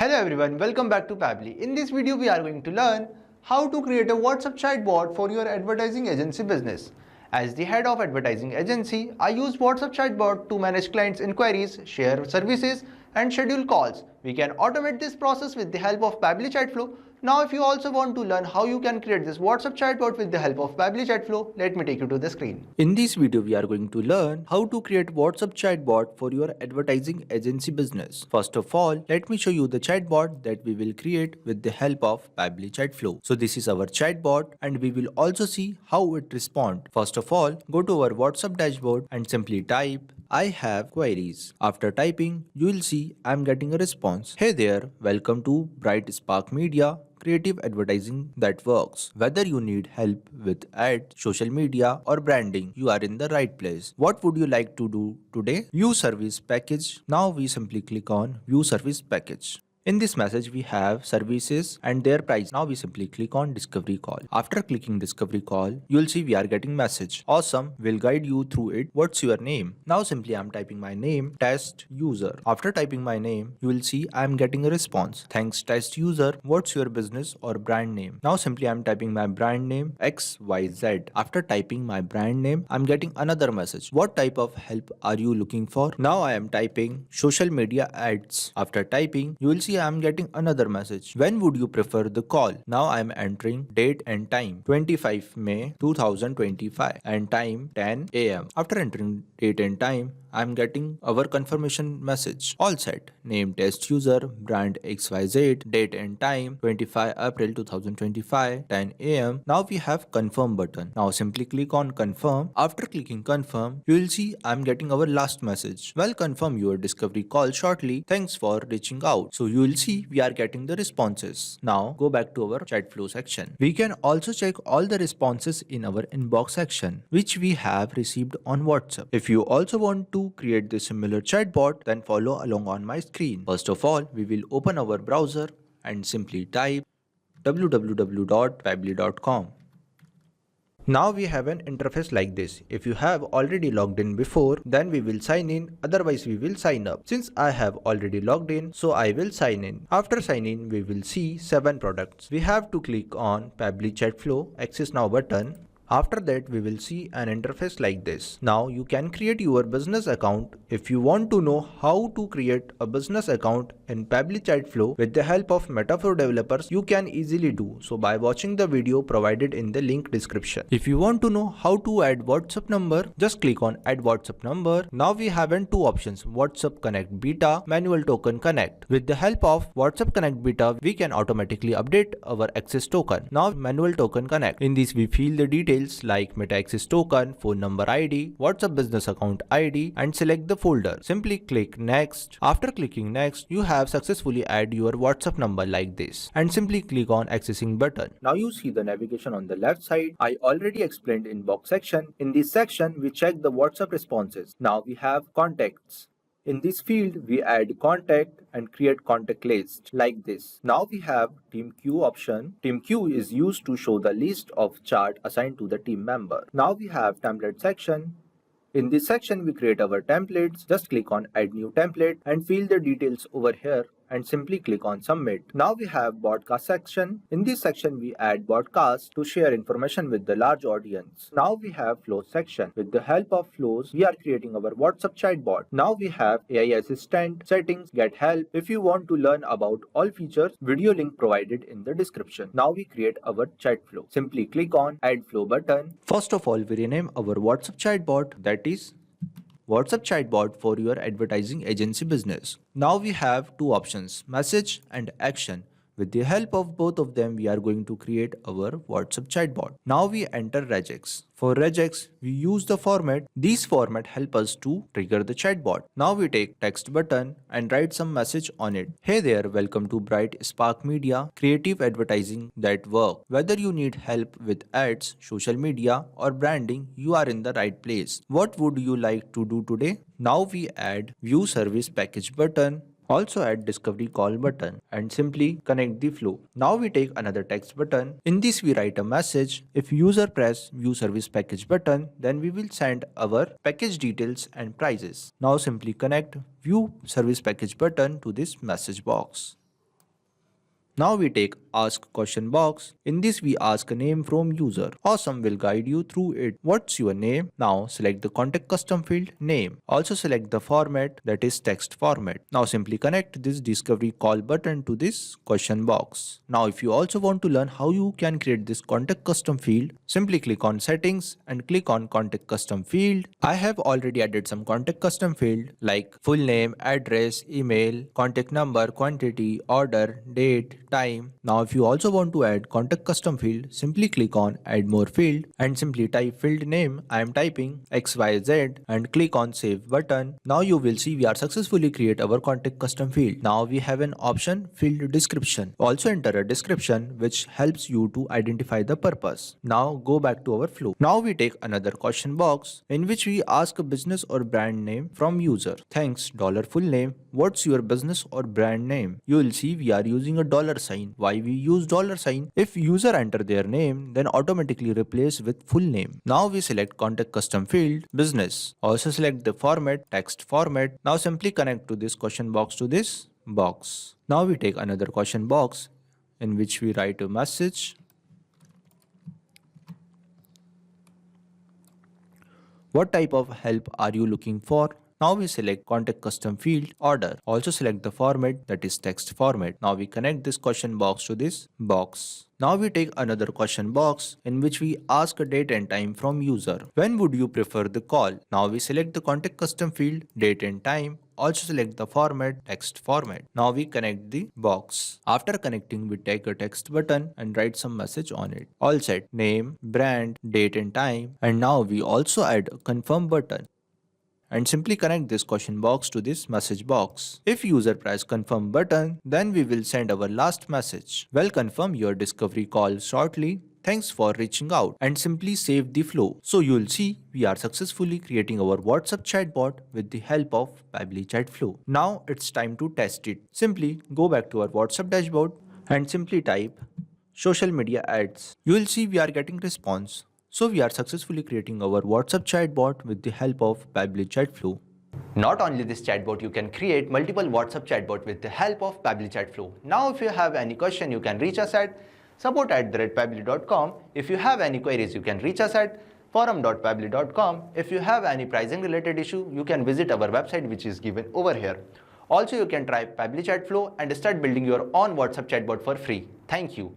Hello everyone, welcome back to Pabbly. In this video, we are going to learn how to create a WhatsApp chatbot for your advertising agency business. As the head of advertising agency, I use WhatsApp chatbot to manage clients' inquiries, share services, and schedule calls. We can automate this process with the help of Pabbly Chatflow. Now, if you also want to learn how you can create this WhatsApp chatbot with the help of Pabbly Chatflow, let me take you to the screen. In this video, we are going to learn how to create WhatsApp chatbot for your advertising agency business. First of all, let me show you the chatbot that we will create with the help of Pabbly Chatflow. So this is our chatbot and we will also see how it responds. First of all, go to our WhatsApp dashboard and simply type I have queries. After typing, you will see I'm getting a response. Hey there, welcome to Bright Spark Media, creative advertising that works. Whether you need help with ads, social media, or branding, you are in the right place. What would you like to do today? View service package. Now we simply click on view service package. In this message, we have services and their price. Now we simply click on discovery call. After clicking discovery call, you will see we are getting message. Awesome, we'll guide you through it. What's your name? Now simply I'm typing my name, test user. After typing my name, you will see I'm getting a response. Thanks test user. What's your business or brand name? Now simply I'm typing my brand name XYZ. After typing my brand name, I'm getting another message. What type of help are you looking for? Now I am typing social media ads. After typing, you will see I am getting another message. When would you prefer the call? Now I am entering date and time 25 May 2025 and time 10 AM. After entering date and time, I am getting our confirmation message. All set. Name test user, brand XYZ, date and time 25 April 2025 10 AM. Now we have confirm button. Now simply click on confirm. After clicking confirm, you will see I am getting our last message. Well, confirm your discovery call shortly. Thanks for reaching out. So you will see we are getting the responses. Now go back to our Chatflow section. We can also check all the responses in our inbox section which we have received on WhatsApp. If you also want to create the similar chatbot, then follow along on my screen. First of all, we will open our browser and simply type www.pabbly.com. Now we have an interface like this. If you have already logged in before, then we will sign in, otherwise we will sign up. Since I have already logged in, so I will sign in. After sign in, we will see 7 products. We have to click on Pabbly Chatflow Access Now button. After that, we will see an interface like this. Now you can create your business account. If you want to know how to create a business account in Pabbly Chatflow with the help of Metaphor developers, you can easily do so by watching the video provided in the link description. If you want to know how to add WhatsApp number, just click on add WhatsApp number. Now we have 2 options, WhatsApp Connect Beta, Manual Token Connect. With the help of WhatsApp Connect Beta, we can automatically update our access token. Now Manual Token Connect. In this we fill the details like meta access token, phone number ID, WhatsApp business account ID, and select the folder. Simply click next. After clicking next, you have successfully added your WhatsApp number like this and simply click on accessing button. Now you see the navigation on the left side. I already explained in box section. In this section, we check the WhatsApp responses. Now we have contacts. In this field, we add contact and create contact list like this. Now we have team queue option. Team queue is used to show the list of chart assigned to the team member. Now we have template section. In this section, we create our templates. Just click on add new template and fill the details over here and simply click on submit. Now we have broadcast section. In this section, we add broadcast to share information with the large audience. Now we have flows section. With the help of flows, we are creating our WhatsApp chatbot. Now we have AI assistant, settings, get help. If you want to learn about all features, video link provided in the description. Now we create our chat flow. Simply click on add flow button. First of all, we rename our WhatsApp chatbot, that is WhatsApp chatbot for your advertising agency business. Now we have 2 options, message and action. With the help of both of them, we are going to create our WhatsApp chatbot. Now we enter regex. For regex, we use the format. These format help us to trigger the chatbot. Now we take text button and write some message on it. Hey there, welcome to Bright Spark Media, creative advertising that work. Whether you need help with ads, social media, or branding, you are in the right place. What would you like to do today? Now we add view service package button. Also add discovery call button and simply connect the flow. Now we take another text button. In this we write a message. If user press view service package button, then we will send our package details and prices. Now simply connect view service package button to this message box. Now we take ask question box. In this we ask a name from user. Awesome will guide you through it. What's your name? Now select the contact custom field name. Also select the format, that is text format. Now simply connect this discovery call button to this question box. Now if you also want to learn how you can create this contact custom field, simply click on settings and click on contact custom field. I have already added some contact custom field like full name, address, email, contact number, quantity, order, date, time. Now if you also want to add contact custom field, simply click on add more field and simply type field name. I am typing XYZ and click on save button. Now you will see we are successfully create our contact custom field. Now we have an option field description. Also enter a description which helps you to identify the purpose. Now go back to our flow. Now we take another question box in which we ask a business or brand name from user. Thanks, $full name. What's your business or brand name? You will see we are using a $sign. Why we use $sign? If user enter their name, then automatically replace with full name. Now we select contact custom field, business. Also select the format, text format. Now simply connect to this question box to this box. Now we take another question box in which we write a message. What type of help are you looking for? Now we select contact custom field order. Also select the format, that is text format. Now we connect this question box to this box. Now we take another question box in which we ask a date and time from user. When would you prefer the call? Now we select the contact custom field, date and time. Also select the format, text format. Now we connect the box. After connecting, we take a text button and write some message on it. All set, name, brand, date and time. And now we also add a confirm button and simply connect this question box to this message box. If user press confirm button, then we will send our last message. Well, confirm your discovery call shortly. Thanks for reaching out, and simply save the flow. So you'll see we are successfully creating our WhatsApp chatbot with the help of Pabbly Chatflow. Now it's time to test it. Simply go back to our WhatsApp dashboard and simply type social media ads. You will see we are getting response. So we are successfully creating our WhatsApp chatbot with the help of Pabbly Chatflow. Not only this chatbot, you can create multiple WhatsApp chatbot with the help of Pabbly Chatflow. Now if you have any question, you can reach us at support@pabbly.com. If you have any queries, you can reach us at forum.pabbly.com. If you have any pricing related issue, you can visit our website which is given over here. Also, you can try Pabbly Chatflow and start building your own WhatsApp chatbot for free. Thank you.